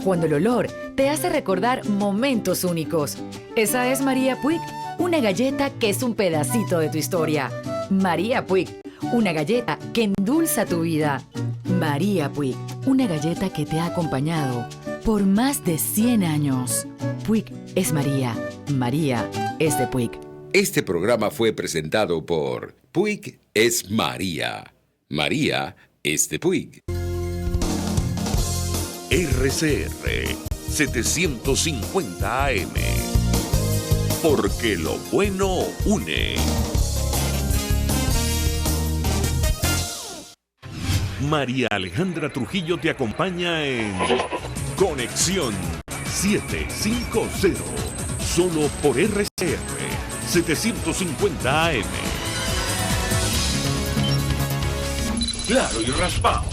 Cuando el olor te hace recordar momentos únicos. Esa es María Puig, una galleta que es un pedacito de tu historia. María Puig, una galleta que endulza tu vida. María Puig, una galleta que te ha acompañado por más de 100 años. Puig es María. María es de Puig. Este programa fue presentado por Puig es María. María es de Puig. RCR 750 AM. Porque lo bueno une. María Alejandra Trujillo te acompaña en Conexión 750. Solo por RCR 750 AM. Claro y raspado.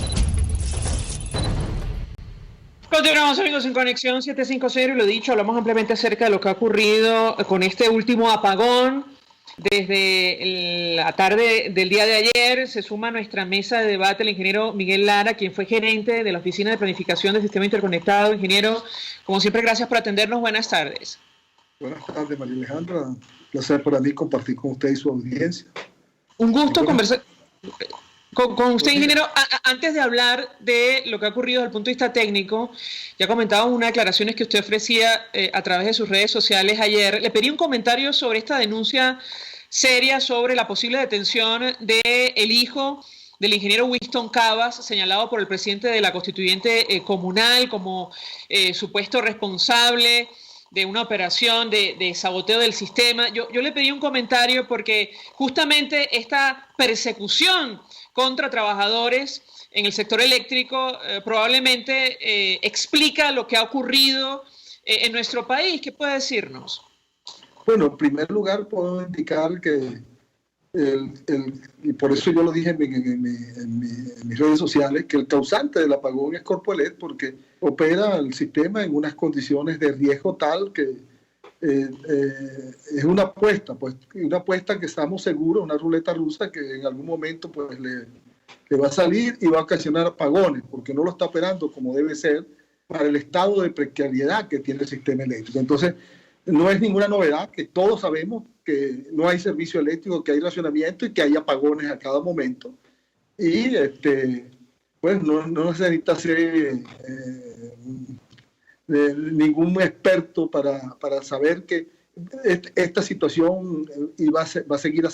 Continuamos, amigos, en Conexión 750 y lo dicho, hablamos ampliamente acerca de lo que ha ocurrido con este último apagón. Desde la tarde del día de ayer se suma a nuestra mesa de debate el ingeniero Miguel Lara, quien fue gerente de la Oficina de Planificación del Sistema Interconectado. Ingeniero, como siempre, gracias por atendernos. Buenas tardes. Buenas tardes, María Alejandra. Un placer para mí compartir con usted y su audiencia. Un gusto conversar con usted, ingeniero. Antes de hablar de lo que ha ocurrido desde el punto de vista técnico, ya comentábamos unas declaraciones que usted ofrecía a través de sus redes sociales ayer. Le pedí un comentario sobre esta denuncia seria sobre la posible detención del hijo del ingeniero Winston Cavas, señalado por el presidente de la Constituyente Comunal como supuesto responsable de una operación de saboteo del sistema. Yo le pedí un comentario porque justamente esta persecución contra trabajadores en el sector eléctrico probablemente explica lo que ha ocurrido en nuestro país. ¿Qué puede decirnos? Bueno, en primer lugar puedo indicar que, y por eso yo lo dije en mis redes sociales, que el causante del apagón es Corpoelec, porque opera el sistema en unas condiciones de riesgo tal que es una apuesta, pues una apuesta que estamos seguros, una ruleta rusa que en algún momento pues le va a salir y va a ocasionar apagones, porque no lo está operando como debe ser para el estado de precariedad que tiene el sistema eléctrico. Entonces, no es ninguna novedad que todos sabemos que no hay servicio eléctrico, que hay racionamiento y que hay apagones a cada momento. Y pues no necesita ser ningún experto para saber que esta situación va a seguir a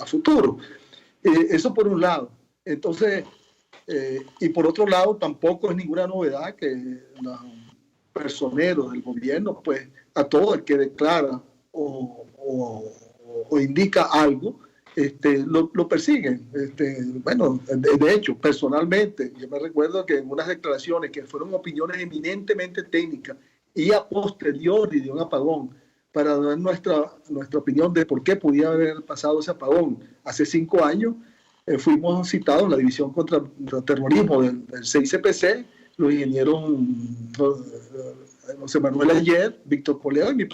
futuro. Eso por un lado. Entonces, y por otro lado, tampoco es ninguna novedad que los personeros del gobierno, pues a todo el que declara o indica algo, lo persiguen. Bueno, de hecho, personalmente, yo me recuerdo que en unas declaraciones que fueron opiniones eminentemente técnicas y a posteriori de un apagón, para dar nuestra opinión de por qué podía haber pasado ese apagón hace 5 años, fuimos citados en la División contra Terrorismo del CICPC, los ingenieros José Manuel Ayer, Víctor Poleo y mi...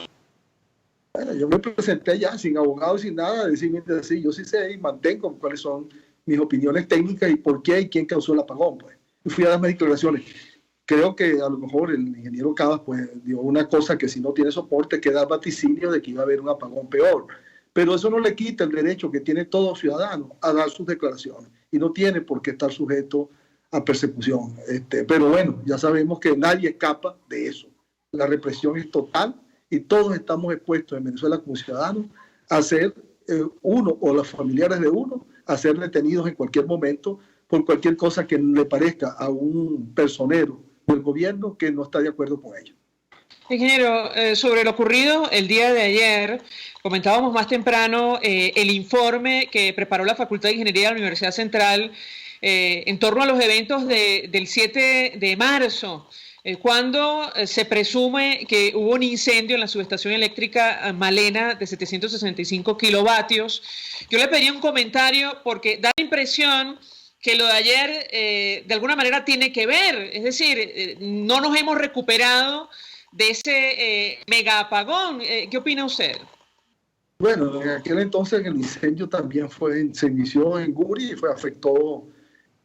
Bueno, yo me presenté ya sin abogado, sin nada, decirme así, yo sí sé y mantengo cuáles son mis opiniones técnicas y por qué y quién causó el apagón. Pues. Y fui a dar mis declaraciones. Creo que a lo mejor el ingeniero Cavas pues, dio una cosa que si no tiene soporte queda vaticinio de que iba a haber un apagón peor. Pero eso no le quita el derecho que tiene todo ciudadano a dar sus declaraciones y no tiene por qué estar sujeto a persecución. Pero bueno, ya sabemos que nadie escapa de eso. La represión es total y todos estamos expuestos en Venezuela como ciudadanos a ser uno o los familiares de uno a ser detenidos en cualquier momento por cualquier cosa que le parezca a un personero del gobierno que no está de acuerdo con ello. Ingeniero, sobre lo ocurrido el día de ayer, comentábamos más temprano el informe que preparó la Facultad de Ingeniería de la Universidad Central en torno a los eventos del 7 de marzo, cuando se presume que hubo un incendio en la subestación eléctrica Malena de 765 kilovatios. Yo le pedí un comentario porque da la impresión que lo de ayer de alguna manera tiene que ver, es decir, no nos hemos recuperado de ese mega apagón. ¿Qué opina usted? Bueno, en aquel entonces el incendio también se inició en Guri y afectó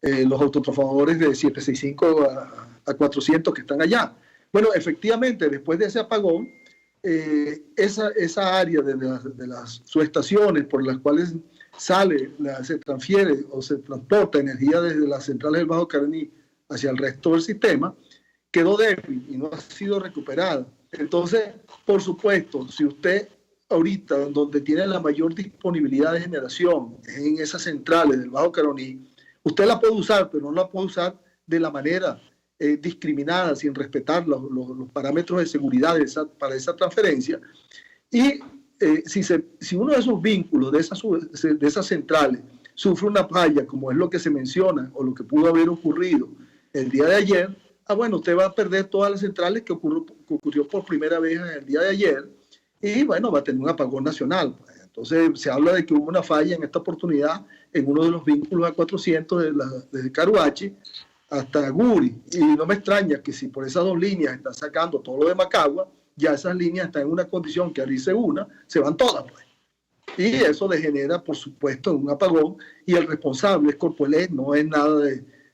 los autotrabajadores de 765 a 400 que están allá. Bueno, efectivamente, después de ese apagón, esa área de las subestaciones por las cuales se transfiere o se transporta energía desde las centrales del Bajo Caraní hacia el resto del sistema, quedó débil y no ha sido recuperada. Entonces, por supuesto, si usted ahorita, donde tiene la mayor disponibilidad de generación, en esas centrales del Bajo Caraní, usted la puede usar, pero no la puede usar de la manera discriminada, sin respetar los parámetros de seguridad para esa transferencia. Y si uno de esos vínculos de esas centrales sufre una falla, como es lo que se menciona o lo que pudo haber ocurrido el día de ayer, bueno, usted va a perder todas las centrales que ocurrió por primera vez el día de ayer y bueno, va a tener un apagón nacional. Entonces se habla de que hubo una falla en esta oportunidad en uno de los vínculos A400 desde Caruachi hasta Guri, y no me extraña que si por esas dos líneas están sacando todo lo de Macagua, ya esas líneas están en una condición que al irse una, se van todas, pues. Y eso degenera, por supuesto, un apagón, y el responsable es Corpoelec, no es nada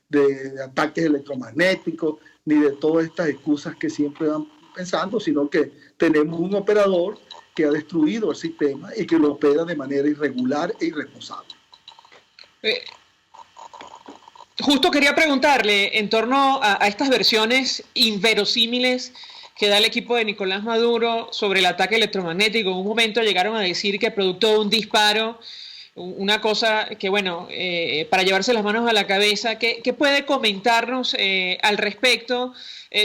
de ataques electromagnéticos, ni de todas estas excusas que siempre van pensando, sino que tenemos un operador que ha destruido el sistema y que lo opera de manera irregular e irresponsable. Justo quería preguntarle en torno a estas versiones inverosímiles que da el equipo de Nicolás Maduro sobre el ataque electromagnético. En un momento llegaron a decir que producto de un disparo, una cosa que, bueno, para llevarse las manos a la cabeza, ¿qué puede comentarnos al respecto?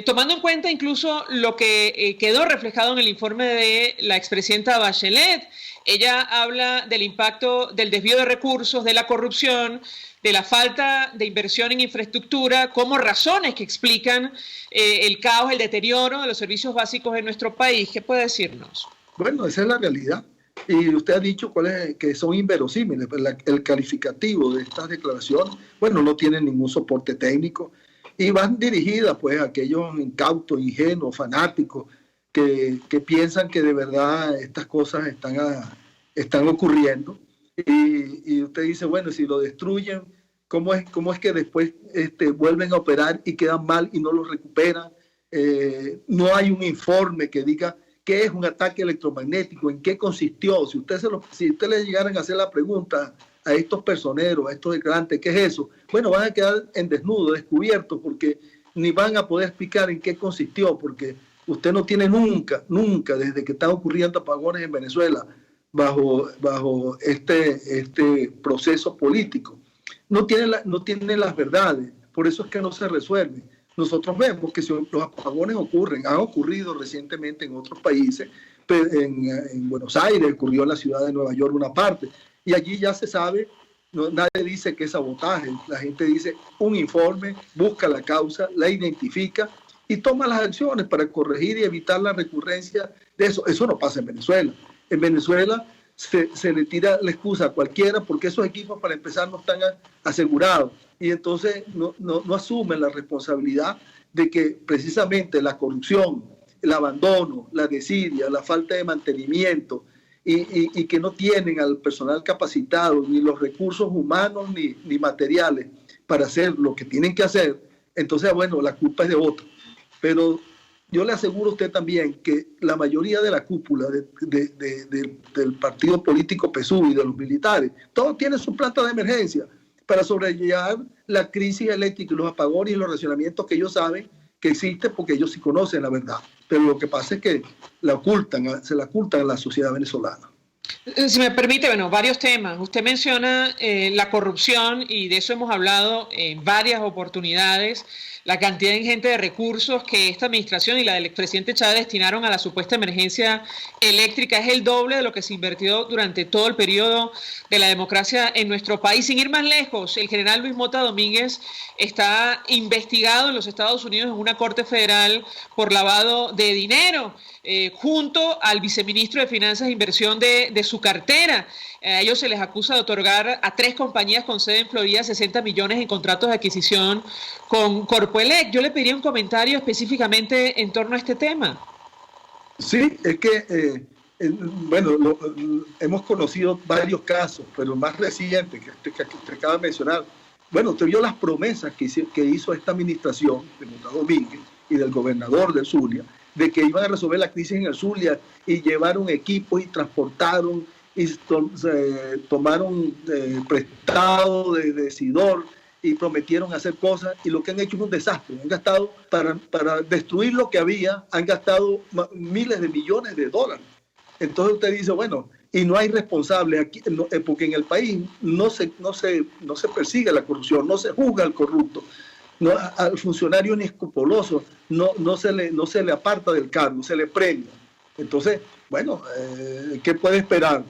Tomando en cuenta incluso lo que quedó reflejado en el informe de la expresidenta Bachelet. Ella habla del impacto del desvío de recursos, de la corrupción, de la falta de inversión en infraestructura, como razones que explican el caos, el deterioro de los servicios básicos en nuestro país. ¿Qué puede decirnos? Bueno, esa es la realidad. Y usted ha dicho que son inverosímiles. El calificativo de estas declaraciones, bueno, no tienen ningún soporte técnico y van dirigidas pues a aquellos incautos, ingenuos, fanáticos que piensan que de verdad estas cosas están ocurriendo. Y usted dice, bueno, si lo destruyen, ¿cómo es que después vuelven a operar y quedan mal y no lo recuperan? No hay un informe que diga qué es un ataque electromagnético, en qué consistió. Si usted le llegaran a hacer la pregunta a estos personeros, a estos declarantes, ¿qué es eso? Bueno, van a quedar en desnudo, descubiertos, porque ni van a poder explicar en qué consistió, porque usted no tiene nunca, desde que están ocurriendo apagones en Venezuela, bajo este proceso político, no tiene las verdades, por eso es que no se resuelve. Nosotros vemos que si los apagones han ocurrido recientemente en otros países, en Buenos Aires, ocurrió en la ciudad de Nueva York una parte, y allí ya se sabe, nadie dice que es sabotaje, la gente dice un informe, busca la causa, la identifica y toma las acciones para corregir y evitar la recurrencia de eso. Eso no pasa en Venezuela. En Venezuela se le tira la excusa a cualquiera porque esos equipos para empezar no están asegurados y entonces no asumen la responsabilidad de que precisamente la corrupción, el abandono, la desidia, la falta de mantenimiento y que no tienen al personal capacitado ni los recursos humanos ni materiales para hacer lo que tienen que hacer, entonces bueno, la culpa es de otros. Pero yo le aseguro a usted también que la mayoría de la cúpula del partido político PSUV y de los militares, todos tienen su planta de emergencia para sobrellevar la crisis eléctrica y los apagones y los racionamientos que ellos saben que existen porque ellos sí conocen la verdad. Pero lo que pasa es que se la ocultan a la sociedad venezolana. Si me permite, bueno, varios temas. Usted menciona la corrupción y de eso hemos hablado en varias oportunidades. La cantidad ingente de recursos que esta administración y la del expresidente Chávez destinaron a la supuesta emergencia eléctrica es el doble de lo que se invirtió durante todo el periodo de la democracia en nuestro país. Sin ir más lejos, el general Luis Mota Domínguez está investigado en los Estados Unidos en una corte federal por lavado de dinero, junto al viceministro de Finanzas e Inversión de su cartera. A ellos se les acusa de otorgar a 3 compañías con sede en Florida 60 millones en contratos de adquisición con Corpoelec. Yo le pediría un comentario específicamente en torno a este tema. Sí, es que, bueno, hemos conocido varios casos, pero el más reciente que te acaba de mencionar, bueno, usted vio las promesas que hizo esta administración de Montalvo Domínguez y del gobernador del Zulia, de que iban a resolver la crisis en el Zulia y llevaron equipos y transportaron y tomaron prestado de Sidor y prometieron hacer cosas, y lo que han hecho es un desastre. Han gastado, para destruir lo que había, han gastado miles de millones de dólares. Entonces usted dice, bueno, y no hay responsable aquí, porque en el país no se persigue la corrupción, no se juzga al corrupto, no, al funcionario inescrupuloso no se le aparta del cargo, se le premia. Entonces, bueno, ¿qué puede esperar?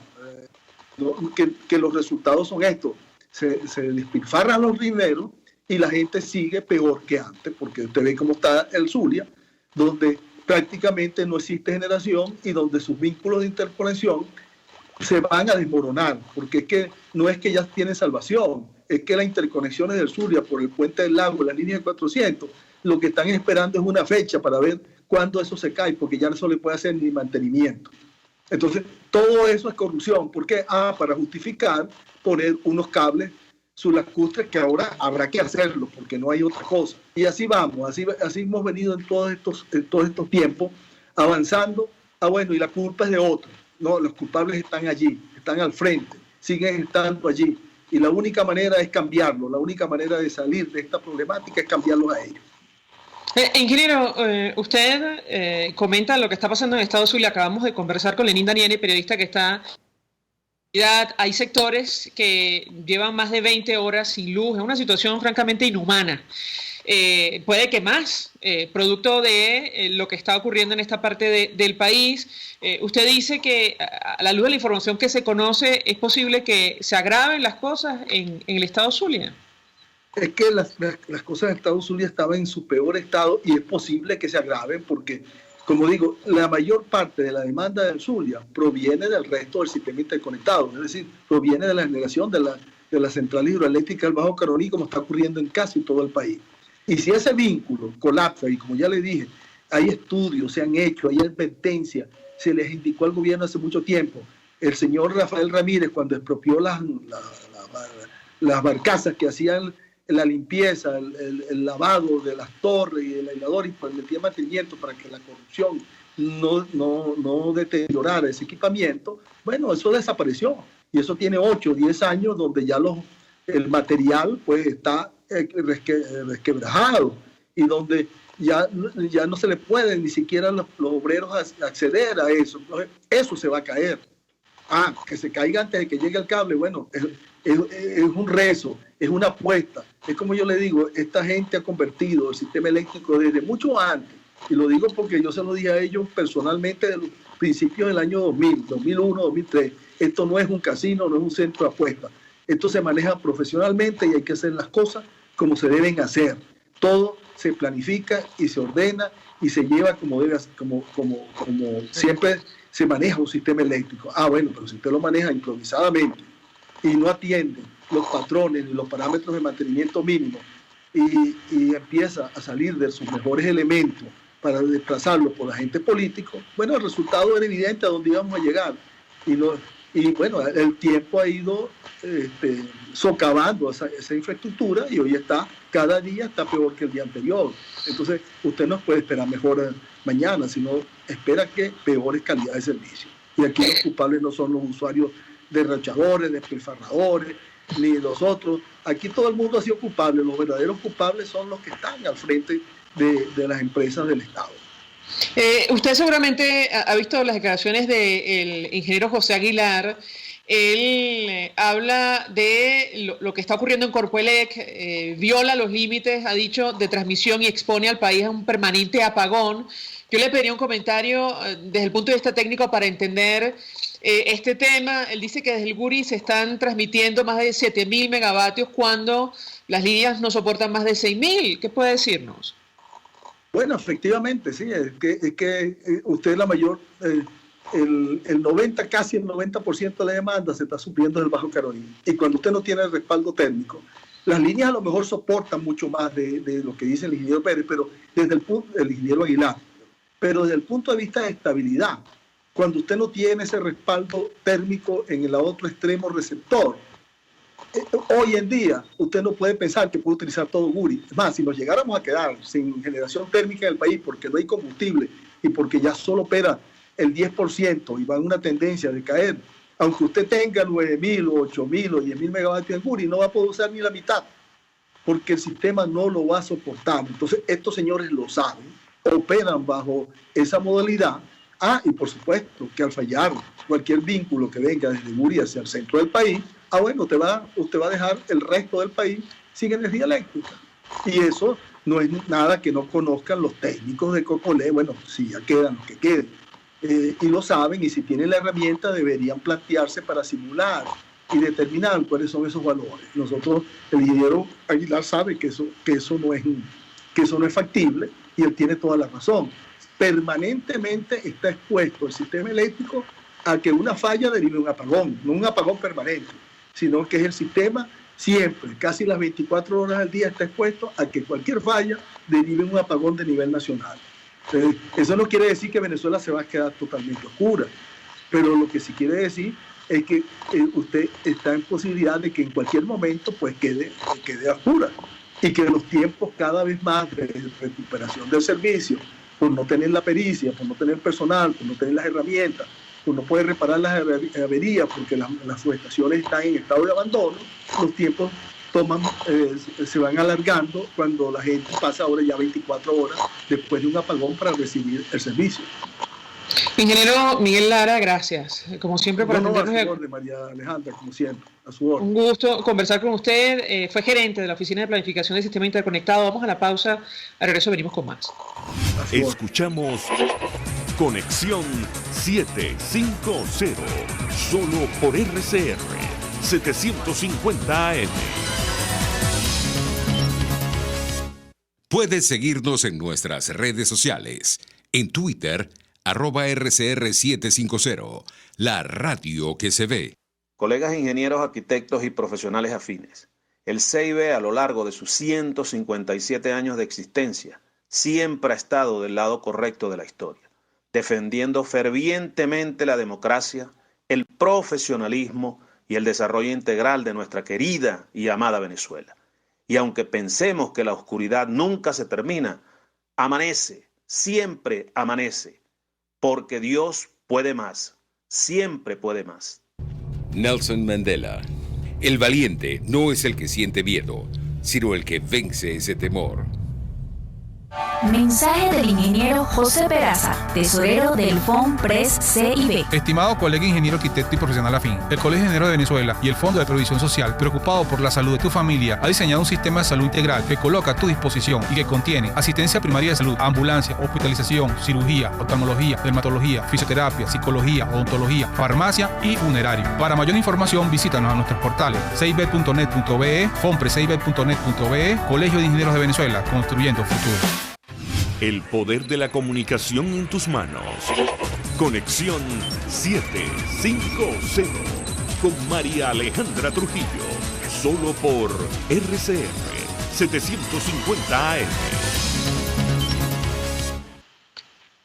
Que los resultados son estos. Se despilfarran los dineros y la gente sigue peor que antes, porque usted ve cómo está el Zulia, donde prácticamente no existe generación y donde sus vínculos de interconexión se van a desmoronar, porque es que no es que ya tienen salvación, es que las interconexiones del Zulia por el Puente del Lago, la línea de 400, lo que están esperando es una fecha para ver cuándo eso se cae, porque ya no se le puede hacer ni mantenimiento. Entonces, todo eso es corrupción. ¿Por qué? Para justificar poner unos cables sulacustres, que ahora habrá que hacerlo, porque no hay otra cosa. Y así vamos, así hemos venido en todos estos tiempos, avanzando. Bueno, y la culpa es de otros. No, los culpables están allí, están al frente, siguen estando allí. Y la única manera es cambiarlo, la única manera de salir de esta problemática es cambiarlos a ellos. Ingeniero, usted comenta lo que está pasando en Estado Zulia. Acabamos de conversar con Lenín Danieli, periodista que está... Hay sectores que llevan más de 20 horas sin luz. Es una situación francamente inhumana. Puede que más, producto de lo que está ocurriendo en esta parte del país. Usted dice que a la luz de la información que se conoce, ¿es posible que se agraven las cosas en el Estado Zulia? Es que las cosas en el Estado Zulia estaban en su peor estado y es posible que se agraven porque, como digo, la mayor parte de la demanda del Zulia proviene del resto del sistema interconectado, es decir, proviene de la generación de la central hidroeléctrica del Bajo Caroní, como está ocurriendo en casi todo el país. Y si ese vínculo colapsa, y como ya le dije, hay estudios, se han hecho, hay advertencias, se les indicó al gobierno hace mucho tiempo. El señor Rafael Ramírez, cuando expropió las barcazas que hacían la limpieza, el lavado de las torres y el aislador, y permitía mantenimiento para que la corrupción no deteriorara ese equipamiento, bueno, eso desapareció. Y eso tiene 8 o 10 años donde ya el material pues está resquebrajado y donde ya no se le puede ni siquiera los obreros acceder a eso. Entonces, eso se va a caer. Que se caiga antes de que llegue el cable, bueno, es un rezo, es una apuesta. Es como yo le digo, esta gente ha convertido el sistema eléctrico desde mucho antes, y lo digo porque yo se lo dije a ellos personalmente de los principios del año 2000, 2001, 2003. Esto no es un casino, no es un centro de apuestas. Esto se maneja profesionalmente y hay que hacer las cosas como se deben hacer. Todo se planifica y se ordena y se lleva como siempre se maneja un sistema eléctrico. Bueno, pero si usted lo maneja improvisadamente y no atiende los patrones y los parámetros de mantenimiento mínimo y empieza a salir de sus mejores elementos para desplazarlo por agentes políticos, bueno, el resultado era evidente a dónde íbamos a llegar. Y bueno, el tiempo ha ido socavando esa infraestructura y hoy cada día está peor que el día anterior. Entonces, usted no puede esperar mejor mañana, sino espera que peores calidad de servicio. Y aquí los culpables no son los usuarios derrochadores, despilfarradores, ni los otros. Aquí todo el mundo ha sido culpable. Los verdaderos culpables son los que están al frente de las empresas del Estado. Usted seguramente ha visto las declaraciones del ingeniero José Aguilar. Él habla de lo que está ocurriendo en Corpoelec, viola los límites, ha dicho, de transmisión y expone al país a un permanente apagón. Yo le pediría un comentario desde el punto de vista técnico para entender este tema. Él dice que desde el Guri se están transmitiendo más de 7.000 megavatios cuando las líneas no soportan más de 6.000. ¿Qué puede decirnos? Bueno, efectivamente, sí, es que usted la mayor, casi el 90% de la demanda se está supliendo del Bajo Caroní. Y cuando usted no tiene el respaldo técnico, las líneas a lo mejor soportan mucho más de lo que dice el ingeniero Pérez, pero desde el ingeniero Aguilar, pero desde el punto de vista de estabilidad, cuando usted no tiene ese respaldo térmico en el otro extremo receptor, hoy en día usted no puede pensar que puede utilizar todo Guri. Es más, si nos llegáramos a quedar sin generación térmica en el país porque no hay combustible y porque ya solo opera el 10% y va en una tendencia de caer, aunque usted tenga 9.000 o 8.000 o 10.000 megavatios en Guri, no va a poder usar ni la mitad, porque el sistema no lo va a soportar. Entonces, estos señores lo saben, operan bajo esa modalidad. Y por supuesto que al fallar cualquier vínculo que venga desde Guri hacia el centro del país, bueno, usted va a dejar el resto del país sin energía eléctrica. Y eso no es nada que no conozcan los técnicos de Cocolé. Bueno, si ya quedan los que queden. Y lo saben, y si tienen la herramienta deberían plantearse para simular y determinar cuáles son esos valores. Nosotros, el ingeniero Aguilar sabe que eso no es factible, y él tiene toda la razón. Permanentemente está expuesto el sistema eléctrico a que una falla derive un apagón, no un apagón permanente, sino que es el sistema siempre, casi las 24 horas al día está expuesto a que cualquier falla derive un apagón de nivel nacional. Entonces, eso no quiere decir que Venezuela se va a quedar totalmente oscura, pero lo que sí quiere decir es que usted está en posibilidad de que en cualquier momento pues quede oscura, y que los tiempos cada vez más de recuperación del servicio, por no tener la pericia, por no tener personal, por no tener las herramientas, por no poder reparar las averías porque las subestaciones están en estado de abandono, los tiempos se van alargando cuando la gente pasa ahora ya 24 horas después de un apagón para recibir el servicio. Ingeniero Miguel Lara, gracias. Como siempre, por atendernos. A su orden, María Alejandra, como siempre, a su orden. Un gusto conversar con usted. Fue gerente de la Oficina de Planificación del Sistema Interconectado. Vamos a la pausa. Al regreso venimos con más. Escuchamos Conexión 750, solo por RCR 750 AM. Puedes seguirnos en nuestras redes sociales. En Twitter, @RCR750, la radio que se ve. Colegas ingenieros, arquitectos y profesionales afines, el CIB a lo largo de sus 157 años de existencia siempre ha estado del lado correcto de la historia, defendiendo fervientemente la democracia, el profesionalismo y el desarrollo integral de nuestra querida y amada Venezuela. Y aunque pensemos que la oscuridad nunca se termina, amanece, siempre amanece, porque Dios puede más, siempre puede más. Nelson Mandela. El valiente no es el que siente miedo, sino el que vence ese temor. Mensaje del ingeniero José Peraza, tesorero del FONPRES CIB. Estimado colega ingeniero, arquitecto y profesional afín, el Colegio de Ingenieros de Venezuela y el Fondo de Previsión Social, preocupado por la salud de tu familia, ha diseñado un sistema de salud integral que coloca a tu disposición y que contiene asistencia primaria de salud, ambulancia, hospitalización, cirugía, oftalmología, dermatología, fisioterapia, psicología, odontología, farmacia y funerario. Para mayor información, visítanos a nuestros portales cib.net.be, fonprescib.net.be, Colegio de Ingenieros de Venezuela, construyendo futuro. El poder de la comunicación en tus manos. Conexión 750 con María Alejandra Trujillo. Solo por RCR 750 AM.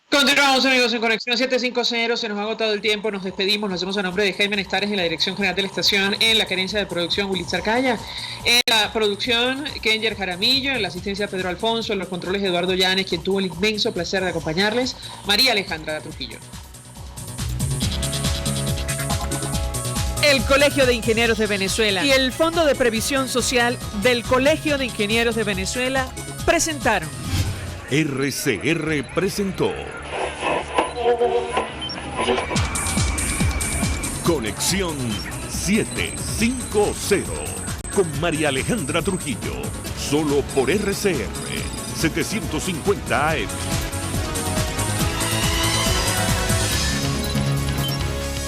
Continuamos, amigos, en Conexión 750. Se nos ha agotado el tiempo, nos despedimos. Nos hacemos a nombre de Jaime Nestares en la Dirección General de la Estación, en la gerencia de producción Willy Zarcaya, en la producción Kenger Jaramillo, en la asistencia Pedro Alfonso, en los controles Eduardo Llanes, quien tuvo el inmenso placer de acompañarles, María Alejandra Trujillo. El Colegio de Ingenieros de Venezuela y el Fondo de Previsión Social del Colegio de Ingenieros de Venezuela presentaron. RCR presentó Conexión 750 con María Alejandra Trujillo, solo por RCR 750 AM.